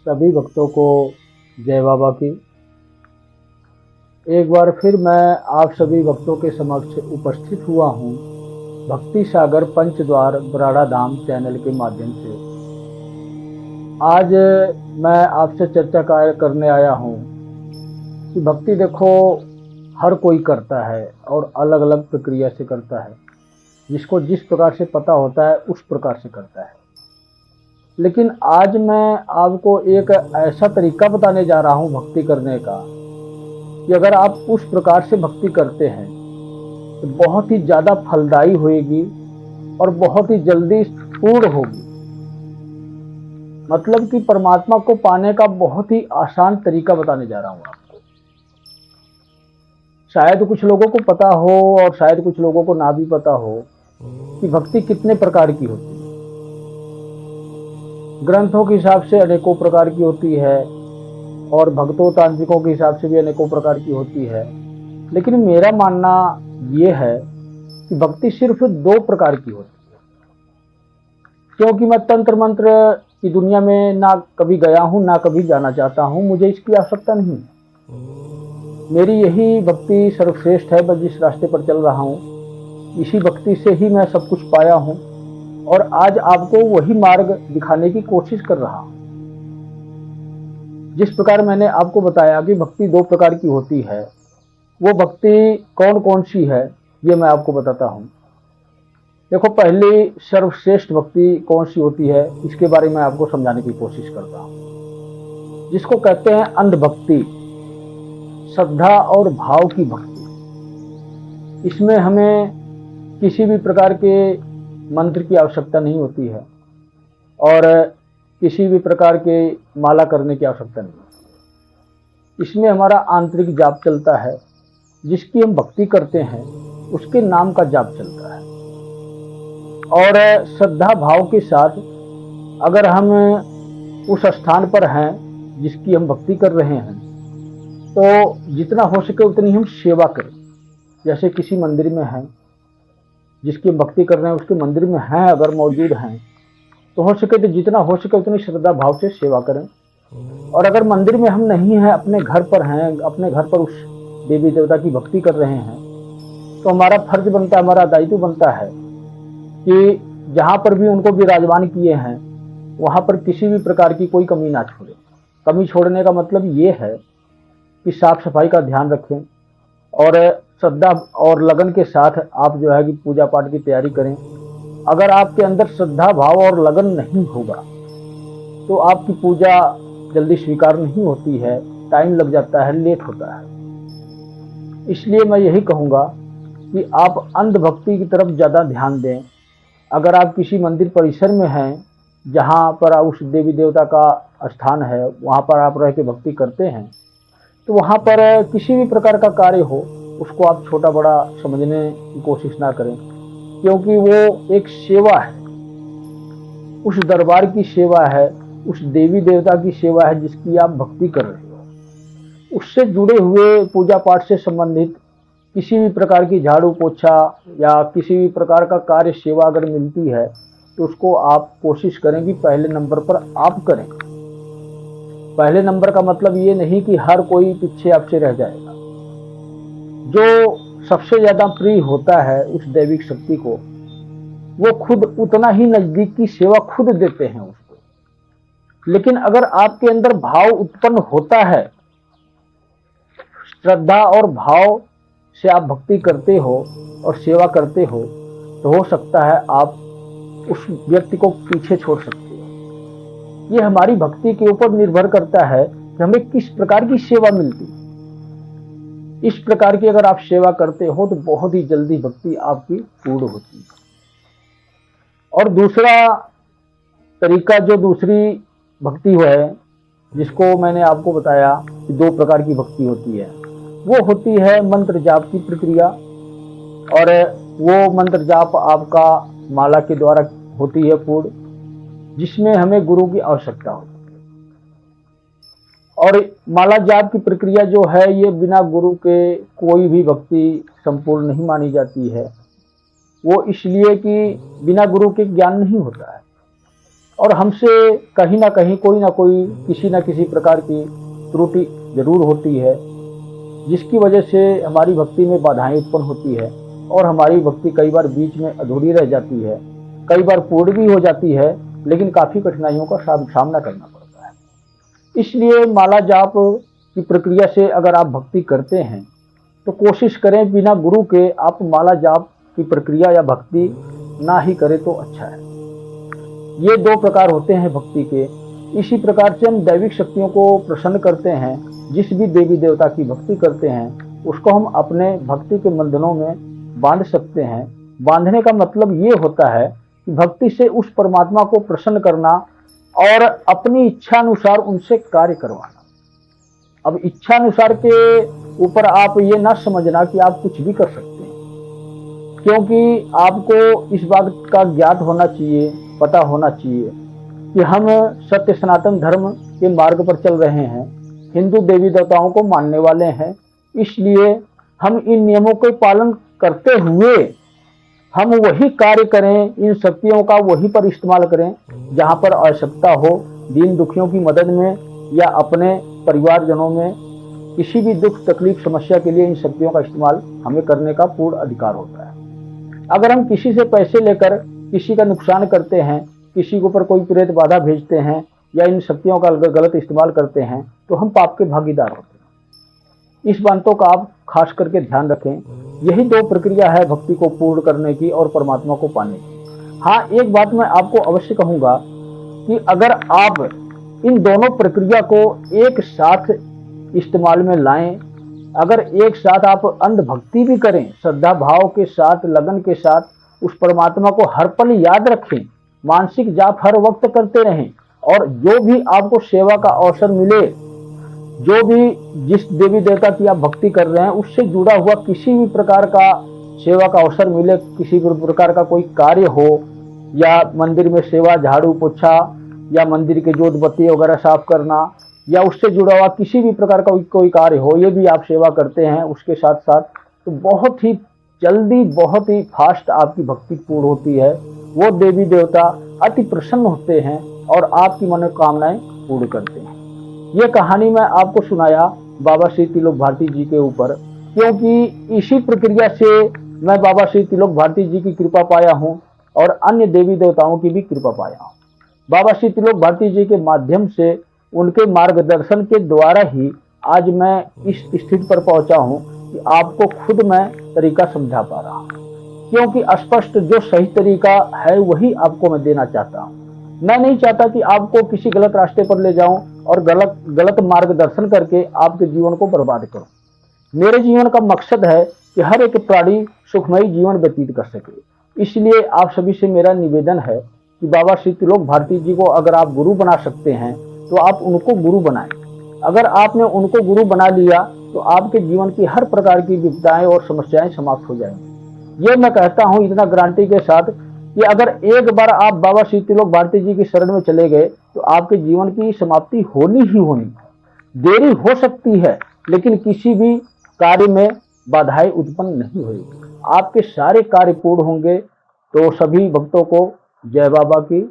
सभी भक्तों को जय बाबा की। एक बार फिर मैं आप सभी भक्तों के समक्ष उपस्थित हुआ हूँ भक्ति सागर पंचद्वार बराड़ा धाम चैनल के माध्यम से। आज मैं आपसे चर्चा करने आया हूँ कि भक्ति देखो हर कोई करता है और अलग अलग प्रक्रिया से करता है। जिसको जिस प्रकार से पता होता है उस प्रकार से करता है। लेकिन आज मैं आपको एक ऐसा तरीका बताने जा रहा हूँ भक्ति करने का कि अगर आप उस प्रकार से भक्ति करते हैं तो बहुत ही ज़्यादा फलदायी होगी और बहुत ही जल्दी पूर्ण होगी। मतलब कि परमात्मा को पाने का बहुत ही आसान तरीका बताने जा रहा हूँ आपको। शायद कुछ लोगों को पता हो और शायद कुछ लोगों को ना भी पता हो कि भक्ति कितने प्रकार की होती है। ग्रंथों के हिसाब से अनेकों प्रकार की होती है और भक्तों तांत्रिकों के हिसाब से भी अनेकों प्रकार की होती है। लेकिन मेरा मानना ये है कि भक्ति सिर्फ 2 प्रकार की होती है। क्योंकि मैं तंत्र मंत्र की दुनिया में ना कभी गया हूँ ना कभी जाना चाहता हूँ, मुझे इसकी आवश्यकता नहीं। मेरी यही भक्ति सर्वश्रेष्ठ है। मैं जिस रास्ते पर चल रहा हूँ इसी भक्ति से ही मैं सब कुछ पाया हूँ और आज आपको वही मार्ग दिखाने की कोशिश कर रहा हूँ। जिस प्रकार मैंने आपको बताया कि भक्ति 2 प्रकार की होती है, वो भक्ति कौन कौन सी है ये मैं आपको बताता हूँ। देखो, पहली सर्वश्रेष्ठ भक्ति कौन सी होती है इसके बारे में आपको समझाने की कोशिश करता हूँ, जिसको कहते हैं अंधभक्ति, श्रद्धा और भाव की भक्ति। इसमें हमें किसी भी प्रकार के मंत्र की आवश्यकता नहीं होती है और किसी भी प्रकार के माला करने की आवश्यकता नहीं। इसमें हमारा आंतरिक जाप चलता है। जिसकी हम भक्ति करते हैं उसके नाम का जाप चलता है। और श्रद्धा भाव के साथ अगर हम उस स्थान पर हैं जिसकी हम भक्ति कर रहे हैं तो जितना हो सके उतनी हम सेवा करें। जैसे किसी मंदिर में हैं, जिसकी हम भक्ति कर रहे हैं उसके मंदिर में हैं, अगर मौजूद हैं तो हो सके तो जितना हो सके उतनी श्रद्धा भाव से सेवा करें। और अगर मंदिर में हम नहीं हैं, अपने घर पर हैं, अपने घर पर उस देवी देवता की भक्ति कर रहे हैं, तो हमारा फर्ज बनता है, हमारा दायित्व बनता है कि जहाँ पर भी उनको विराजमान किए हैं वहाँ पर किसी भी प्रकार की कोई कमी ना छोड़े। कमी छोड़ने का मतलब ये है कि साफ सफाई का ध्यान रखें और श्रद्धा और लगन के साथ आप जो है कि पूजा पाठ की तैयारी करें। अगर आपके अंदर श्रद्धा भाव और लगन नहीं होगा तो आपकी पूजा जल्दी स्वीकार नहीं होती है, टाइम लग जाता है, लेट होता है। इसलिए मैं यही कहूँगा कि आप अंधभक्ति की तरफ ज़्यादा ध्यान दें। अगर आप किसी मंदिर परिसर में हैं जहाँ पर उस देवी देवता का स्थान है, वहाँ पर आप रह के भक्ति करते हैं, तो वहाँ पर किसी भी प्रकार का कार्य हो उसको आप छोटा बड़ा समझने की कोशिश ना करें, क्योंकि वो एक सेवा है। उस दरबार की सेवा है, उस देवी देवता की सेवा है जिसकी आप भक्ति कर रहे हो। उससे जुड़े हुए पूजा पाठ से संबंधित किसी भी प्रकार की झाड़ू पोछा या किसी भी प्रकार का कार्य सेवा अगर मिलती है तो उसको आप कोशिश करें कि पहले नंबर पर आप करें। पहले नंबर का मतलब ये नहीं कि हर कोई पीछे आपसे रह जाएगा। जो सबसे ज्यादा प्रिय होता है उस दैविक शक्ति को, वो खुद उतना ही नजदीक की सेवा खुद देते हैं उसको। लेकिन अगर आपके अंदर भाव उत्पन्न होता है, श्रद्धा और भाव से आप भक्ति करते हो और सेवा करते हो, तो हो सकता है आप उस व्यक्ति को पीछे छोड़ सकते हो। ये हमारी भक्ति के ऊपर निर्भर करता है कि हमें किस प्रकार की सेवा मिलती है। इस प्रकार की अगर आप सेवा करते हो तो बहुत ही जल्दी भक्ति आपकी पूर्ण होती है। और दूसरा तरीका, जो दूसरी भक्ति है जिसको मैंने आपको बताया कि 2 प्रकार की भक्ति होती है, वो होती है मंत्र जाप की प्रक्रिया। और वो मंत्र जाप आपका माला के द्वारा होती है पूर्ण, जिसमें हमें गुरु की आवश्यकता होती है। और माला जाप की प्रक्रिया जो है ये बिना गुरु के कोई भी भक्ति संपूर्ण नहीं मानी जाती है। वो इसलिए कि बिना गुरु के ज्ञान नहीं होता है और हमसे कहीं ना कहीं कोई ना कोई किसी न किसी प्रकार की त्रुटि जरूर होती है, जिसकी वजह से हमारी भक्ति में बाधाएं उत्पन्न होती है और हमारी भक्ति कई बार बीच में अधूरी रह जाती है, कई बार पूर्ण भी हो जाती है, लेकिन काफ़ी कठिनाइयों का सामना करना पड़ता है। इसलिए माला जाप की प्रक्रिया से अगर आप भक्ति करते हैं तो कोशिश करें बिना गुरु के आप माला जाप की प्रक्रिया या भक्ति ना ही करें तो अच्छा है। ये दो प्रकार होते हैं भक्ति के। इसी प्रकार से हम दैविक शक्तियों को प्रसन्न करते हैं। जिस भी देवी देवता की भक्ति करते हैं उसको हम अपने भक्ति के बंधनों में बांध सकते हैं। बांधने का मतलब ये होता है कि भक्ति से उस परमात्मा को प्रसन्न करना और अपनी इच्छा अनुसार उनसे कार्य करवाना। अब इच्छा अनुसार के ऊपर आप ये ना समझना कि आप कुछ भी कर सकते हैं, क्योंकि आपको इस बात का ज्ञात होना चाहिए, पता होना चाहिए कि हम सत्य सनातन धर्म के मार्ग पर चल रहे हैं, हिंदू देवी देवताओं को मानने वाले हैं। इसलिए हम इन नियमों के पालन करते हुए हम वही कार्य करें, इन शक्तियों का वही पर इस्तेमाल करें जहाँ पर आवश्यकता हो। दीन दुखियों की मदद में या अपने परिवारजनों में किसी भी दुख तकलीफ समस्या के लिए इन शक्तियों का इस्तेमाल हमें करने का पूर्ण अधिकार होता है। अगर हम किसी से पैसे लेकर किसी का नुकसान करते हैं, किसी के ऊपर कोई प्रेत बाधा भेजते हैं या इन शक्तियों का गलत इस्तेमाल करते हैं तो हम पाप के भागीदार होते हैं। इस बातों का आप खास करके ध्यान रखें। यही दो प्रक्रिया है भक्ति को पूर्ण करने की और परमात्मा को पाने की। हाँ, एक बात मैं आपको अवश्य कहूँगा कि अगर आप इन दोनों प्रक्रिया को एक साथ इस्तेमाल में लाएं, अगर एक साथ आप अंध भक्ति भी करें, श्रद्धा भाव के साथ, लगन के साथ उस परमात्मा को हर पल याद रखें, मानसिक जाप हर वक्त करते रहें और जो भी आपको सेवा का अवसर मिले, जो भी जिस देवी देवता की आप भक्ति कर रहे हैं उससे जुड़ा हुआ किसी भी प्रकार का सेवा का अवसर मिले, किसी भी प्रकार का कोई कार्य हो या मंदिर में सेवा, झाड़ू पोछा या मंदिर के जोत बत्ती वगैरह साफ करना या उससे जुड़ा हुआ किसी भी प्रकार का कोई कार्य हो, ये भी आप सेवा करते हैं उसके साथ साथ, तो बहुत ही जल्दी, बहुत ही फास्ट आपकी भक्ति पूर्ण होती है। वो देवी देवता अति प्रसन्न होते हैं और आपकी मनोकामनाएं पूर्ण करते हैं। ये कहानी मैं आपको सुनाया बाबा श्री तिलोक भारती जी के ऊपर, क्योंकि इसी प्रक्रिया से मैं बाबा श्री तिलोक भारती जी की कृपा पाया हूँ और अन्य देवी देवताओं की भी कृपा पाया हूँ। बाबा श्री तिलोक भारती जी के माध्यम से, उनके मार्गदर्शन के द्वारा ही आज मैं इस स्थिति पर पहुंचा हूं कि आपको खुद मैं तरीका समझा पा रहा हूं, क्योंकि स्पष्ट जो सही तरीका है वही आपको मैं देना चाहता हूं। मैं नहीं चाहता कि आपको किसी गलत रास्ते पर ले जाऊं और गलत मार्गदर्शन करके आपके जीवन को बर्बाद करूं। मेरे जीवन का मकसद है कि हर एक प्राणी सुखमयी जीवन व्यतीत कर सके। इसलिए आप सभी से मेरा निवेदन है कि बाबा श्री तिलोक भारती जी को अगर आप गुरु बना सकते हैं तो आप उनको गुरु बनाएं। अगर आपने उनको गुरु बना लिया तो आपके जीवन की हर प्रकार की विपदाएं और समस्याएं समाप्त हो जाएंगी। ये मैं कहता हूं इतना गारंटी के साथ कि अगर एक बार आप बाबा श्री तिलोक भारती जी की शरण में चले गए तो आपके जीवन की समाप्ति होनी ही होनी। देरी हो सकती है लेकिन किसी भी कार्य में बाधाएं उत्पन्न नहीं होगी, आपके सारे कार्य पूर्ण होंगे। तो सभी भक्तों को जय बाबा की।